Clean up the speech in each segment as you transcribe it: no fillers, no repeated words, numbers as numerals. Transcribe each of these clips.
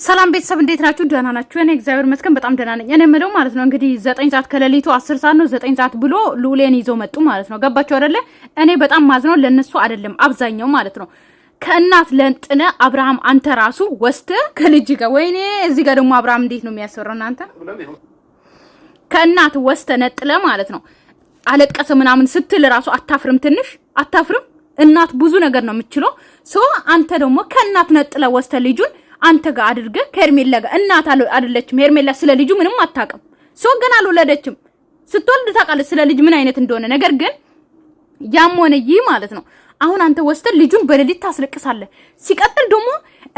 ሰላም ቤተሰብ እንዴት ናችሁ? ደህና ናችሁ? እኔ እግዚአብሔር ይመስገን በጣም ደህና ነኝ። እኔ የምለው ማለት ነው እንግዲህ 9 ሰዓት ከሌሊቱ 10 ሰዓት ነው 9 ሰዓት ብሎ ሉሌን ይዘው መጡ ማለት ነው። ገባችሁ አይደለ? እኔ በጣም ማዝነው ለነሱ አይደለም አብዛኛው ማለት ነው። ከእናት ለንጥነ አብርሃም አንተ ራሱ ወስተ ከልጅ ጋር ወይኔ እዚህ ጋር ደግሞ አብርሃም እንዴት ነው የሚያሰራው እናንተ? ከእናት ወስተ ነጥለ ማለት ነው። አለቀሰ ምናምን ስትል ራሱ አታፍርም? ትንሽ አታፍርም? እናት ብዙ ነገር ነው የምትችለው። አንተ ደግሞ ከእናት ነጥለ ወስተ ልጁን አንተ ጋር አድርገ ከሄርሜላ ጋር እናት አይደለችም። ሄርሜላ ስለ ልጁ ምንም አታውቅም። ገና አልወለደችም። ስትወልድ ታውቃለች ስለ ልጅ ምን አይነት እንደሆነ። ነገር ግን ያም ሆነ ይህ ማለት ነው አሁን አንተ ወስተን ልጁን በሌሊት ታስለቅሳለህ። ሲቀጥል ደግሞ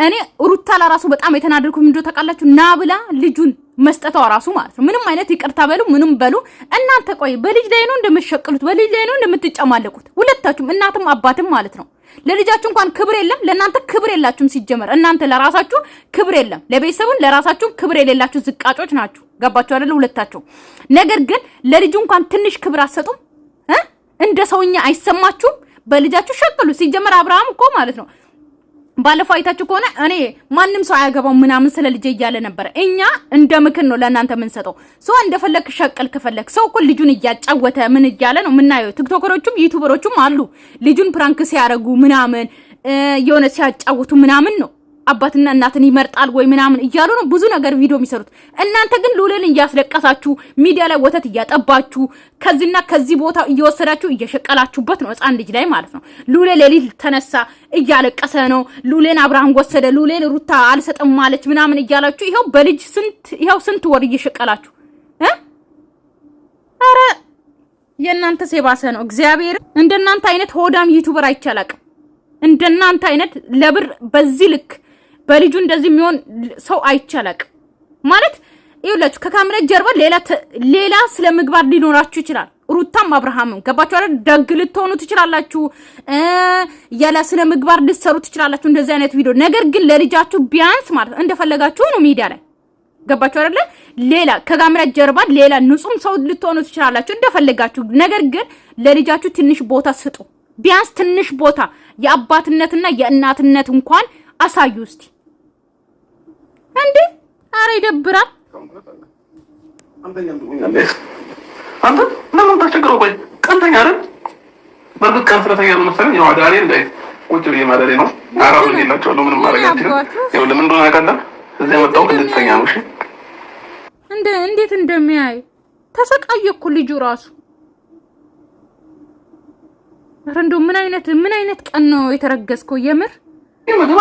እኔ ሩታ ለራሱ በጣም የተናደድኩት ምንድነው ታውቃላችሁ? ና ብላ ልጁን መስጠቷ ራሱ ማለት ነው ምንም አይነት ይቅርታ በሉ ምንም በሉ እናንተ ቆይ በልጅ ላይ ነው እንደምትሸቅሉት፣ በልጅ ላይ ነው እንደምትጨማለቁት ሁለታችሁም እናትም አባትም ማለት ነው። ለልጃችሁ እንኳን ክብር የለም። ለእናንተ ክብር የላችሁም። ሲጀመር እናንተ ለራሳችሁ ክብር የለም። ለቤተሰቡን ለራሳችሁ ክብር የሌላችሁ ዝቃጮች ናችሁ። ገባችሁ አይደል? ሁለታችሁ። ነገር ግን ለልጁ እንኳን ትንሽ ክብር አትሰጡም። እንደ ሰውኛ አይሰማችሁም። በልጃችሁ ሸቅሉ። ሲጀመር አብርሃም እኮ ማለት ነው ባለፈው አይታችሁ ከሆነ እኔ ማንም ሰው አያገባው ምናምን ስለ ልጅ እያለ ነበር። እኛ እንደ ምክር ነው ለእናንተ የምንሰጠው። እንደፈለክ ሸቅል ከፈለክ ሰው እኮ ልጁን እያጫወተ ምን እያለ ነው የምናየው። ቲክቶከሮቹም ዩቲዩበሮቹም አሉ ልጁን ፕራንክ ሲያረጉ ምናምን የሆነ ሲያጫውቱ ምናምን ነው። አባትና እናትን ይመርጣል ወይ ምናምን እያሉ ነው ብዙ ነገር ቪዲዮ የሚሰሩት። እናንተ ግን ሉሌን እያስለቀሳችሁ ሚዲያ ላይ ወተት እያጠባችሁ ከዚህና ከዚህ ቦታ እየወሰዳችሁ እየሸቀላችሁበት ነው ህፃን ልጅ ላይ ማለት ነው። ሉሌ ሌሊት ተነሳ እያለቀሰ ነው። ሉሌን አብርሃም ወሰደ፣ ሉሌን ሩታ አልሰጠም ማለች ምናምን እያላችሁ ይሄው በልጅ ስንት ወር እየሸቀላችሁ አረ የእናንተ ሴባሰ ነው። እግዚአብሔር እንደናንተ አይነት ሆዳም ዩቲዩበር አይቻላቅም። እንደናንተ አይነት ለብር በዚህ ልክ በልጁ እንደዚህ የሚሆን ሰው አይቻላቅ ማለት ይኸውላችሁ። ከካሜራ ጀርባ ሌላ ስለ ምግባር ሊኖራችሁ ይችላል። ሩታም አብርሃምም ገባችሁ አይደል? ደግ ልትሆኑ ትችላላችሁ። ያለ ስለ ምግባር ልትሰሩ ትችላላችሁ እንደዚህ አይነት ቪዲዮ። ነገር ግን ለልጃችሁ ቢያንስ ማለት እንደፈለጋችሁ ነው ሚዲያ ላይ ገባችሁ አይደል? ሌላ ከካሜራ ጀርባ ሌላ ንጹም ሰው ልትሆኑ ትችላላችሁ እንደፈለጋችሁ። ነገር ግን ለልጃችሁ ትንሽ ቦታ ስጡ። ቢያንስ ትንሽ ቦታ የአባትነትና የእናትነት እንኳን አሳዩ እስቲ እንዴ! አረ ይደብራል። አንተ ለምን ታስቸግረው? ቆይ ቀንተኛ አይደል? በርግጥ ቀን ስለተኛ ነው መሰለኝ። ያው አዳሬ እንዳይ ቁጭ ብዬ ማለሌ ነው። አራው ልጅላቸው ነው ምንም ማድረግ አትችልም። ያው ለምን እንደሆነ አውቃለሁ። እዚህ መጣው እንድትተኛ ነው። እሺ እንዴት እንደሚያይ ተሰቃየ እኮ ልጁ ራሱ። አረ እንደው ምን አይነት ቀን ነው የተረገዝከው የምር? ምግብ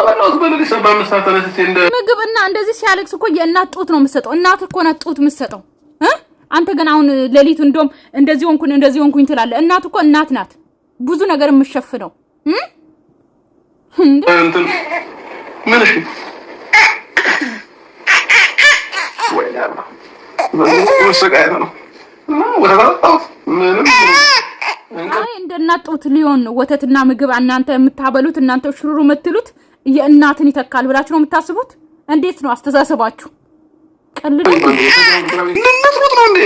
እና እንደዚህ ሲያለቅስ እኮ የእናት ጡት ነው የምትሰጠው። እናት እኮ ናት ጡት የምትሰጠው። አንተ ግን አሁን ሌሊቱ እንደውም እንደዚህ ሆንኩኝ ትላለህ። እናት እኮ እናት ናት ብዙ ነገር የምትሸፍነው። እንትን ምን እሺ ወይኔ አላ ወሰቃይ ነው አይ እንደናት ጡት ሊሆን ነው ወተትና ምግብ እናንተ የምታበሉት እናንተ ሽሩሩ የምትሉት የእናትን ይተካል ብላችሁ ነው የምታስቡት? እንዴት ነው አስተሳሰባችሁ? ቀልድ ነው እንዴ?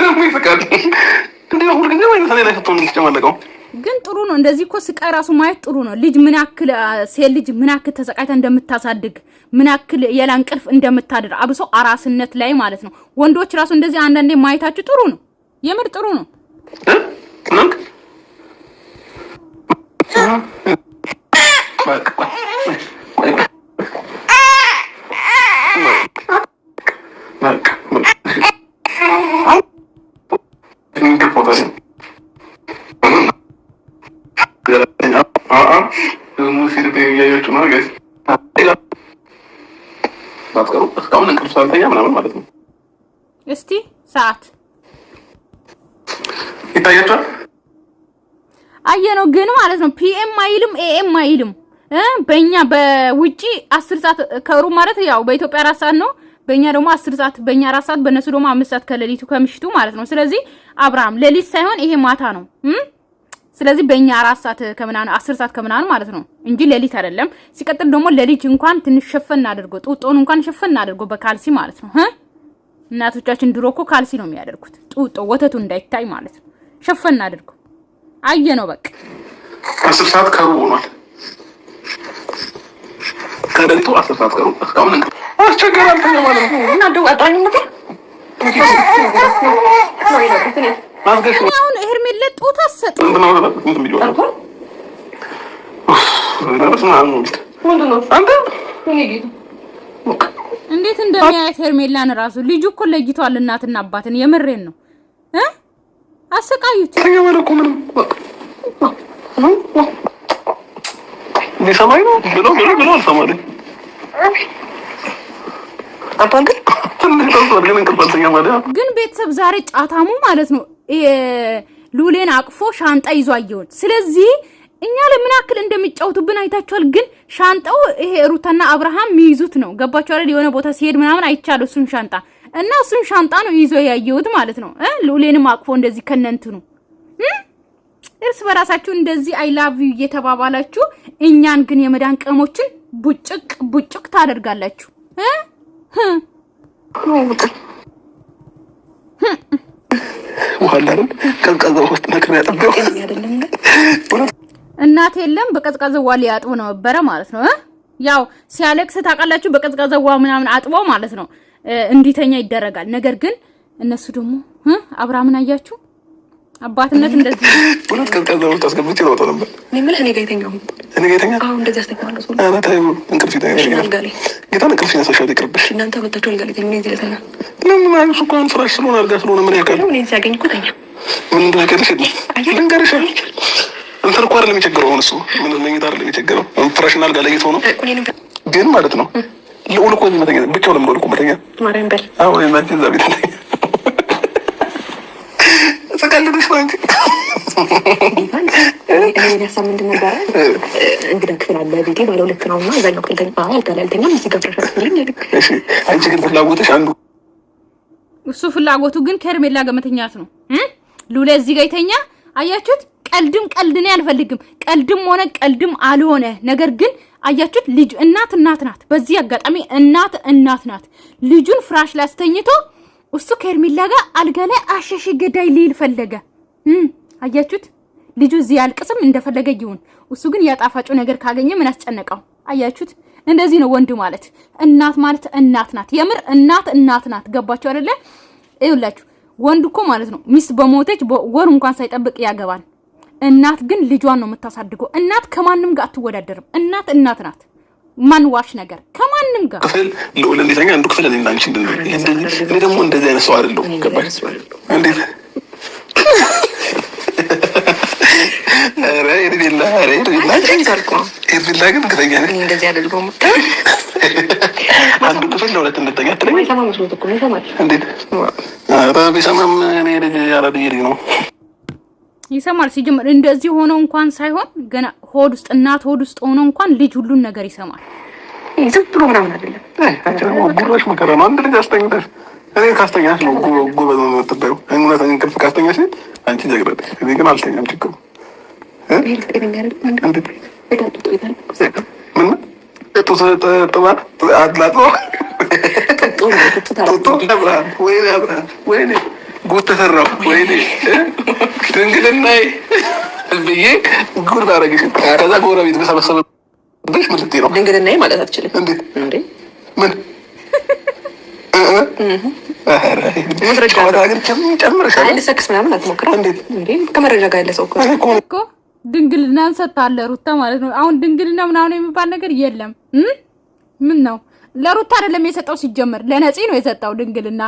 ደሞ ይፈቃል እንዴ? ሁሉ ግን ወይ ነው ተነስተው ተጨማለቀው። ግን ጥሩ ነው እንደዚህ እኮ ስቃይ ራሱ ማየት ጥሩ ነው። ልጅ ምን ያክል ሴት ልጅ ምን ያክል ተሰቃይታ እንደምታሳድግ ምን ያክል የላንቅልፍ እንደምታድር አብሶ አራስነት ላይ ማለት ነው። ወንዶች ራሱ እንደዚህ አንዳንዴ ማየታችሁ ጥሩ ነው። የምር ጥሩ ነው። እስቲ ሰዓት ይታያችኋል። አየነው ግን ማለት ነው ፒኤም አይልም ኤኤም አይልም። በእኛ በውጪ 10 ሰዓት ከሩብ ማለት ያው በኢትዮጵያ 4 ሰዓት ነው። በእኛ ደግሞ 10 ሰዓት በእኛ 4 ሰዓት በእነሱ ደግሞ 5 ሰዓት ከሌሊቱ ከምሽቱ ማለት ነው። ስለዚህ አብርሃም ሌሊት ሳይሆን ይሄ ማታ ነው። ስለዚህ በእኛ 4 ሰዓት ከምናምን 10 ሰዓት ከምናምን ማለት ነው እንጂ ሌሊት አይደለም። ሲቀጥል ደግሞ ሌሊት እንኳን ትንሽ ሸፈን አድርጎ ጡጦን እንኳን ሸፈን አድርጎ በካልሲ ማለት ነው። እናቶቻችን ድሮ እኮ ካልሲ ነው የሚያደርጉት ጡጦ ወተቱ እንዳይታይ ማለት ነው። ሸፈን አድርጎ አየነው በቃ 10 ሰዓት ከሩብ ሆኗል። ከሌሊቱ 10 ሰዓት ቀሩ እስካሁን አስቸገር አልተኛ ማለት ነው። እና ደው አጣኝ ነው አሁን ሄርሜላ ጡት አሰጥ እንዴት እንደሚያያት ሄርሜላን ራሱ ልጁ እኮ ለይቷል እናትና አባትን። የምሬን ነው አሰቃዩት። ሊሰማኝ ነው ብሎ አልሰማኝም። ግን ቤተሰብ ዛሬ ጫታሙ ማለት ነው ሉሌን አቅፎ ሻንጣ ይዞ አየሁት። ስለዚህ እኛ ለምን ያክል እንደሚጫወቱብን አይታችኋል። ግን ሻንጣው ይሄ ሩታና አብርሃም የሚይዙት ነው። ገባችሁ አይደል? የሆነ ቦታ ሲሄድ ምናምን አይቻለሁ እሱን ሻንጣ እና እሱን ሻንጣ ነው ይዞ ያየሁት ማለት ነው። ሉሌንም አቅፎ እንደዚህ ከነንትኑ እርስ በራሳችሁ እንደዚህ አይ ላቭ ዩ እየተባባላችሁ እኛን ግን የመዳን ቀሞችን ቡጭቅ ታደርጋላችሁ። ወላሂ ቀዝቃዛ ውስጥ ነክር ያጠበው እናት የለም በቀዝቃዛ ውሃ ሊያጥቡ ነው ነበረ ማለት ነው። ያው ሲያለቅስ ታውቃላችሁ በቀዝቃዛ ውሃ ምናምን አጥበው ማለት ነው እንዲተኛ ይደረጋል። ነገር ግን እነሱ ደግሞ አብርሃምን አያችሁ አባትነት እንደዚህ ሁለት ቀዝቃዛ ውስጥ አስገብቼ ነው ነበር። እኔ ምን እኔ ጋር ይተኛው አሁን እንደዚህ አስተካክለው ነው አና ታዩ እንቅልፍ ይተኛል ጌታ እንቅልፍ ያሳሻው ይቅርብሽ። እናንተ ወጣችሁ አልጋ ላይ ተኙ። እኔ እዚህ ላይ ለምን አይሱ እንኳን ፍራሽ ስለሆነ አልጋ ስለሆነ ምን ያውቃል? እኔ ሲያገኝ እኮ ተኛ ምን እንደከደሽ ልንገርሽ እንትን እኮ አይደለም የሚቸገረው እሱ ምን ለኝታ አይደለም የሚቸገረው ፍራሽና አልጋ ላይ ነው ግን ማለት ነው ልዑል እኮ መተኛ ብቻው ለምን እኮ መተኛ ማርያም በል አዎ የማንቺ እዛ ቤት ተቀልደሽ ነው እንጂ እኔ ያሳም ምንድን ነበረ እንግዳ ክፍል አለ ቤቴ ባለ ሁለት ነውና እዛኛው ክፍል ተኛ አልተላልተኛ እዚህ ጋር ተሻሽልኝ አይደል? እሺ አንቺ ግን ፍላጎትሽ አንዱ እሱ ፍላጎቱ ግን ከሄርሜላ ጋር መተኛት ነው። ሉሌ እዚህ ጋር ይተኛ አያችሁት? ቀልድ ነው አልፈልግም። ቀልድም ሆነ ቀልድም አልሆነ ነገር ግን አያችሁት? ልጅ እናት ናት። በዚህ አጋጣሚ እናት ናት። ልጁን ፍራሽ ላይ አስተኝቶ እሱ ከሄርሜላ ጋር አልጋ ላይ አሸሽ ገዳይ ሊል ፈለገ። አያችሁት? ልጁ እዚህ ያልቅስም እንደፈለገ ይሁን። እሱ ግን ያጣፋጩ ነገር ካገኘ ምን አስጨነቀው? አያችሁት? እንደዚህ ነው ወንድ ማለት። እናት ማለት እናት ናት። የምር እናት ናት። ገባችሁ አይደለ? ይኸውላችሁ ወንድ እኮ ማለት ነው ሚስት በሞተች ወር እንኳን ሳይጠብቅ ያገባል። እናት ግን ልጇን ነው የምታሳድገው። እናት ከማንም ጋር አትወዳደርም። እናት ናት። ማን ዋሽ ነገር ከማንም ጋር ክፍል ልዑል እንዴተኛ አንዱ ክፍል እኔና አንቺ እኔ ደግሞ እንደዚህ አይነት ሰው አይደለሁም። ገባሽ እንዴት ኧረ ኤርቤላ ግን ከተኛ እንደዚህ አደልገው አንዱ ክፍል ለሁለት እንድተኛ ትለኝ እንዴት ኧረ ቢሰማም እኔ ልጅ ያላድዬ ልጅ ነው ይሰማል። ሲጀምር እንደዚህ ሆኖ እንኳን ሳይሆን ገና ሆድ ውስጥ እናት ሆድ ውስጥ ሆኖ እንኳን ልጅ ሁሉን ነገር ይሰማል። ዝም ብሎ ምናምን አይደለም። ጉሮሽ መከራ ነው። አንድ ልጅ አስተኛተሽ እኔ ካስተኛሽ ነው ጎበዝ ነው የምትባይው። እውነት እንቅልፍ ካስተኛሽ አንቺ ጀግረሽ። እኔ ግን አልተኛም። ችግሩ ወይኔ ጉድ ተሰራሁ። ወይኔ ድንግልናዬ ብዬ ጉድ ባረግሽ። ከዛ ጎረቤት በሰበሰበብሽ ምን ልትይ ነው? ድንግልናዬ ማለት አትችልም። እንዴት እንዴ? ምን ጨዋታ ግን ጨምረሻል። ልሰክስ ምናምን አትሞክራ። እንዴት እንዴ? ከመረጃ ጋር ያለ ሰው እኮ ድንግልናን ሰጥታለ ሩታ ማለት ነው። አሁን ድንግልና ምናምን የሚባል ነገር የለም። ምን ነው ለሩታ አይደለም የሰጠው፣ ሲጀመር ለነፂ ነው የሰጠው ድንግልና።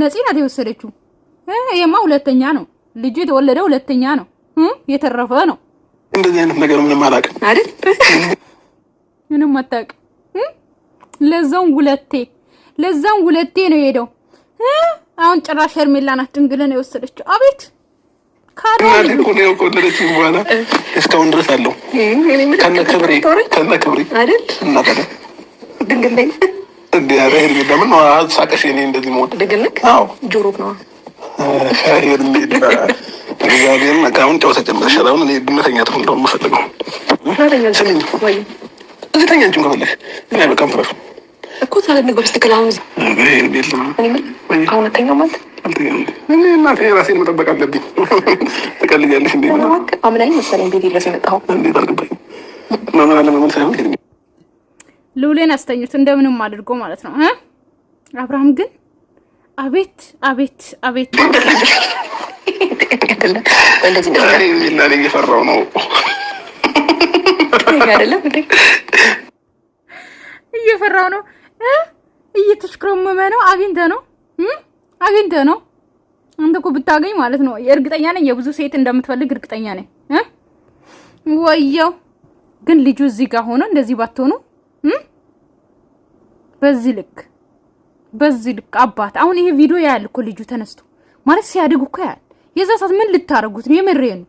ነፂ ናት የወሰደችው። ይሄማ ሁለተኛ ነው ልጁ የተወለደ ሁለተኛ ነው። የተረፈ ነው። እንደዚህ አይነት ነገር ምንም አላውቅም አይደል? ምንም አታውቅም። ለዛውም ሁለቴ ነው የሄደው። አሁን ጭራሽ ሄርሜላ ናት ድንግልና የወሰደችው። አቤት ካራሊ ነው ኮለለች በኋላ እስካሁን ድረስ አለው ከነ ክብሬ አይደል? እና ታዲያ ድንግል ነኝ እንዴ? አረ ሄርሜላ ምን ነው ሳቀሽ? እኔ እንደዚህ ሞት ድንግል ነኝ። አዎ ጆሮ ነው ሄርሜላ እግዚአብሔር አሁን ጨዋታ ጨምረሻል። አሁን እኔ መተኛት ነው የምፈልገው። እዚህ ተኛ እንጂ ከፈለሽ እኔ በቃም ፍራሽ እኮ ታለኝ በስተቀር አሁን እውነተኛ ማለት እኔ እናቴ ራሴን መጠበቅ አለብኝ። ትቀልጃለሽ እንዴ? አምናኝ መሰለኝ ቤት ድረስ የመጣኸው። እንዴት አልገባኝም። ማመን አለመመን ሳይሆን ሉሌን አስተኙት እንደምንም አድርጎ ማለት ነው። አብርሃም ግን አቤት አቤት አቤት እንደዚህ ነው እየፈራው ነው አይደለም እንዴ? እየፈራው ነው እየተሽክሮመመ ነው። አግኝተ ነው አንተ እኮ ብታገኝ ማለት ነው እርግጠኛ ነኝ የብዙ ሴት እንደምትፈልግ እርግጠኛ ነኝ። ወየው ግን ልጁ እዚህ ጋር ሆኖ እንደዚህ ባትሆኑ በዚህ ልክ አባት አሁን ይሄ ቪዲዮ ያያል እኮ ልጁ ተነስቶ ማለት ሲያድግ እኮ ያያል። የዛ ሰዓት ምን ልታረጉት ነው? የምሬ ነው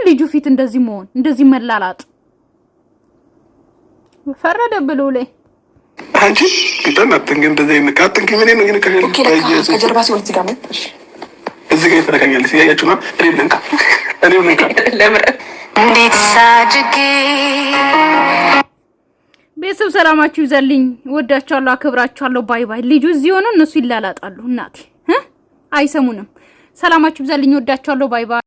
ልጁ ፊት እንደዚህ መሆን እንደዚህ መላላጥ ፈረደ ብሎ ላይ አንቺ ግጠናትን ግን እንደዚህ ንቃትን ከምን ነው ግን ከጀርባ ሲወጥ እዚህ ጋር መጣሽ እዚህ ጋር ይፈረካኛል ሲያያችሁ ነው እኔም ልንካ እንዴት ሳድግ ቤተሰብ ሰላማችሁ ይዘልኝ። ወዳችኋለሁ፣ አክብራችኋለሁ። ባይ ባይ። ልጁ እዚህ ሆኖ እነሱ ይላላጣሉ። እናቴ አይሰሙንም። ሰላማችሁ ይዘልኝ። ወዳችኋለሁ። ባይ ባይ።